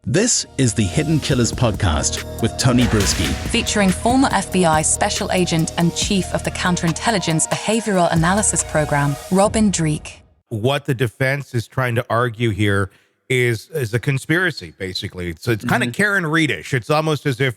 This is the Hidden Killers podcast with Tony Brueski. Featuring former FBI Special Agent and Chief of the Counterintelligence Behavioral Analysis Program, Robin Dreeke. What the defense is trying to argue here is a conspiracy, basically. So it's kind of Karen Reedish. It's almost as if,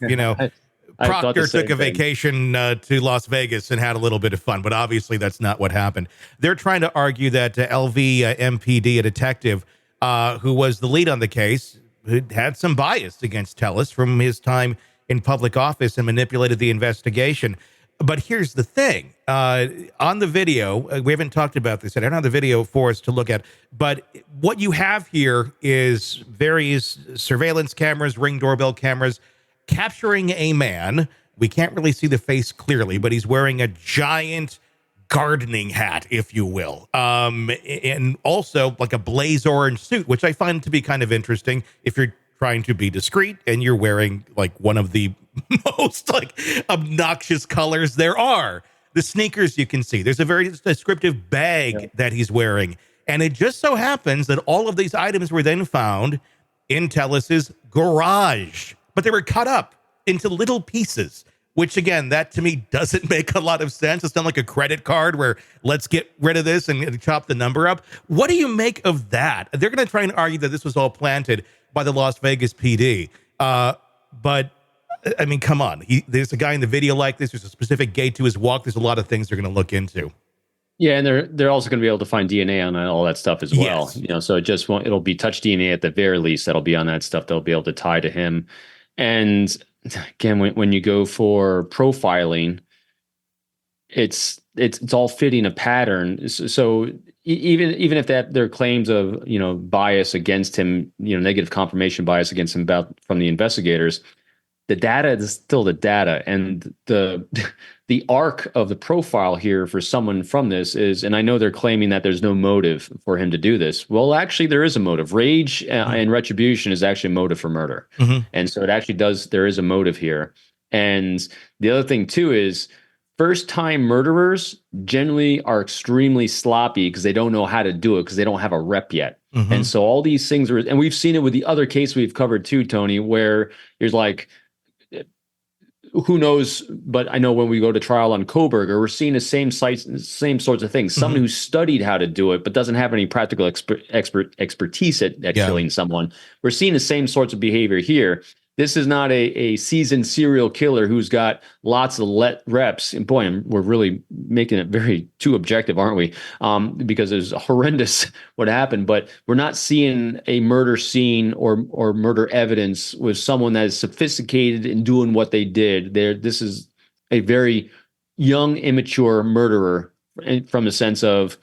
Proctor took a vacation to Las Vegas and had a little bit of fun, but obviously that's not what happened. They're trying to argue that LV MPD, a detective who was the lead on the case, who had some bias against Tellis from his time in public office and manipulated the investigation. But here's the thing. On the video, we haven't talked about this. I don't have the video for us to look at. But what you have here is various surveillance cameras, Ring doorbell cameras, capturing a man. We can't really see the face clearly, but he's wearing a giant gardening hat, if you will, and also like a blaze orange suit, which I find to be kind of interesting if you're trying to be discreet and you're wearing like one of the most like obnoxious colors there are. The sneakers you can see. There's a very descriptive bag that he's wearing, and it just so happens that all of these items were then found in Tellis's garage, but they were cut up into little pieces. Which, again, that to me doesn't make a lot of sense. It's not like a credit card where let's get rid of this and chop the number up. What do you make of that? They're going to try and argue that this was all planted by the Las Vegas PD. But, I mean, come on. There's a guy in the video like this. There's a specific gate to his walk. There's a lot of things they're going to look into. Yeah, and they're also going to be able to find DNA on all that stuff as well. Yes. So it'll be touch DNA at the very least. That'll be on that stuff. They'll be able to tie to him. And again, when you go for profiling, it's all fitting a pattern. So even if their claims of bias against him, negative confirmation bias against him from the investigators, the data is still the data, and the arc of the profile here for someone from this is, and I know they're claiming that there's no motive for him to do this. Well, actually, there is a motive. Rage and retribution is actually a motive for murder. Mm-hmm. And so it actually there is a motive here. And the other thing, too, is first-time murderers generally are extremely sloppy because they don't know how to do it because they don't have a rep yet. Mm-hmm. And so all these things are, and we've seen it with the other case we've covered, too, Tony, where there's like, who knows? But I know when we go to trial on Koberger, we're seeing the same sorts of things. Someone who studied how to do it, but doesn't have any practical expertise at killing someone. We're seeing the same sorts of behavior here. This is not a seasoned serial killer who's got lots of reps. And boy, we're really making it very too objective, aren't we? Because it's horrendous what happened. But we're not seeing a murder scene or murder evidence with someone that is sophisticated in doing what they did. This is a very young, immature murderer from the sense of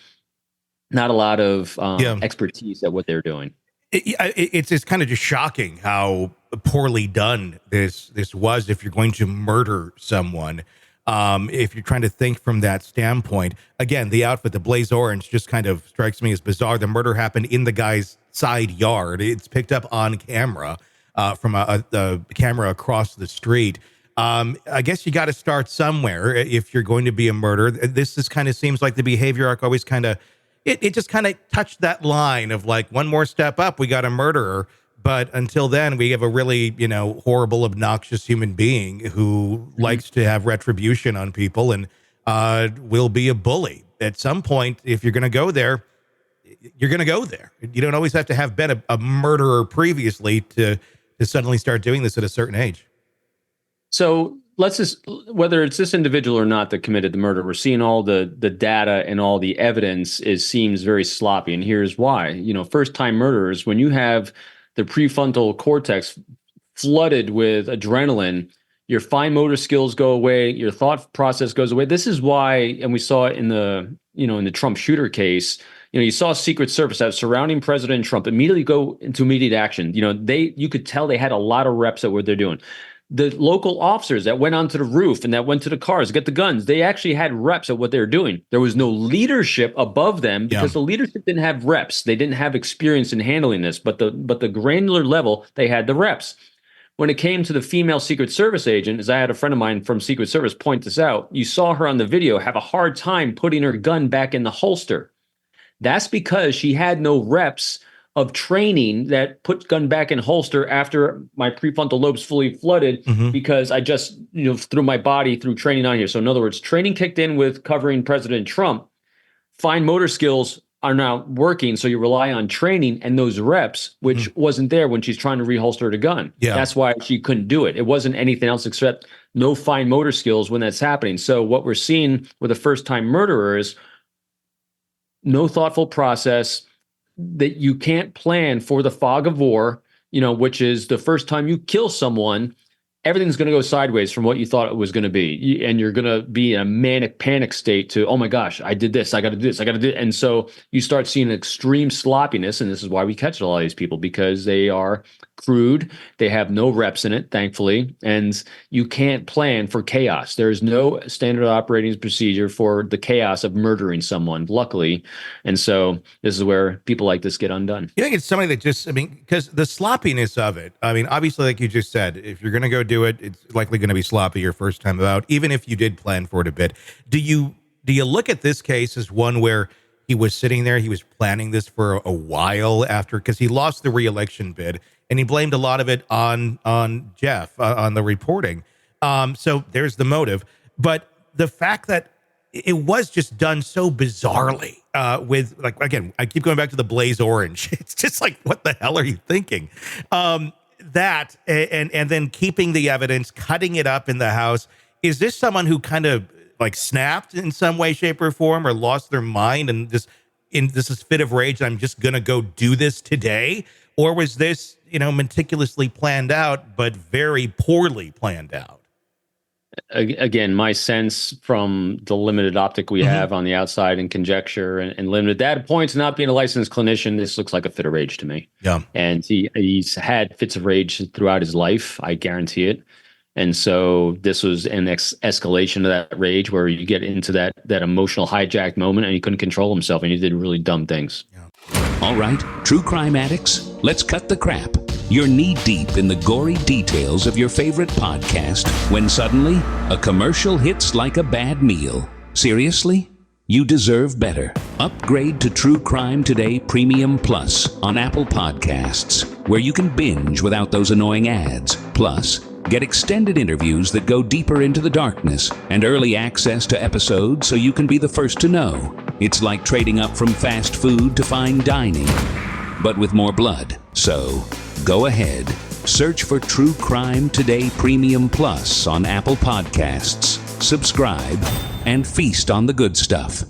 not a lot of expertise at what they're doing. It's kind of just shocking how poorly done this was if you're going to murder someone. If you're trying to think from that standpoint, again, the outfit, the blaze orange, just kind of strikes me as bizarre. The murder happened in the guy's side yard. It's picked up on camera from a camera across the street. I guess you got to start somewhere if you're going to be a murderer. This kind of seems like the behavior arc always kind of, it just kind of touched that line of like one more step up, we got a murderer. But until then, we have a really, horrible, obnoxious human being who likes to have retribution on people and will be a bully. At some point, if you're going to go there, you're going to go there. You don't always have to have been a murderer previously to suddenly start doing this at a certain age. So let's just, whether it's this individual or not that committed the murder, we're seeing all the data and all the evidence seems very sloppy. And here's why. First-time murderers, when you have the prefrontal cortex flooded with adrenaline, your fine motor skills go away, your thought process goes away. This is why, and we saw it in the Trump shooter case, you saw Secret Service that was surrounding President Trump immediately go into immediate action. You could tell they had a lot of reps at what they're doing. The local officers that went onto the roof and that went to the cars, get the guns, they actually had reps at what they were doing. There was no leadership above them because the leadership didn't have reps. They didn't have experience in handling this, but the granular level, they had the reps. When it came to the female Secret Service agent, as I had a friend of mine from Secret Service point this out, you saw her on the video have a hard time putting her gun back in the holster. That's because she had no reps of training that put gun back in holster after my prefrontal lobe's fully flooded because I just, threw my body through training on here. So in other words, training kicked in with covering President Trump. Fine motor skills are now working, so you rely on training and those reps, which wasn't there when she's trying to reholster the gun. Yeah. That's why she couldn't do it. It wasn't anything else except no fine motor skills when that's happening. So what we're seeing with a first-time murderer is no thoughtful process, that you can't plan for the fog of war, which is the first time you kill someone, everything's going to go sideways from what you thought it was going to be. And you're going to be in a manic panic state to, oh my gosh, I did this, I got to do this, I got to do it. And so you start seeing extreme sloppiness. And this is why we catch a lot of these people, because they are crude. They have no reps in it, thankfully. And you can't plan for chaos. There is no standard operating procedure for the chaos of murdering someone, luckily. And so this is where people like this get undone. You think it's somebody that just, because the sloppiness of it, obviously, like you just said, if you're going to go do it, it's likely going to be sloppy your first time out, even if you did plan for it a bit. Do you look at this case as one where he was sitting there, he was planning this for a while after, because he lost the re-election bid, and he blamed a lot of it on Jeff, on the reporting. So there's the motive. But the fact that it was just done so bizarrely with, like, again, I keep going back to the blaze orange. It's just like, what the hell are you thinking? That and then keeping the evidence, cutting it up in the house. Is this someone who kind of like snapped in some way, shape, or form, or lost their mind and just in this is fit of rage, I'm just gonna go do this today? Or was this, meticulously planned out, but very poorly planned out? Again, my sense from the limited optic we have on the outside and conjecture and limited data points, not being a licensed clinician, this looks like a fit of rage to me. Yeah. And he's had fits of rage throughout his life. I guarantee it. And so this was an escalation of that rage where you get into that emotional hijacked moment and he couldn't control himself and he did really dumb things. Yeah. All right, true crime addicts, let's cut the crap. You're knee-deep in the gory details of your favorite podcast when suddenly a commercial hits like a bad meal. Seriously? You deserve better. Upgrade to True Crime Today Premium Plus on Apple Podcasts, where you can binge without those annoying ads. Plus, get extended interviews that go deeper into the darkness and early access to episodes so you can be the first to know. It's like trading up from fast food to fine dining, but with more blood. So, go ahead. Search for True Crime Today Premium Plus on Apple Podcasts. Subscribe and feast on the good stuff.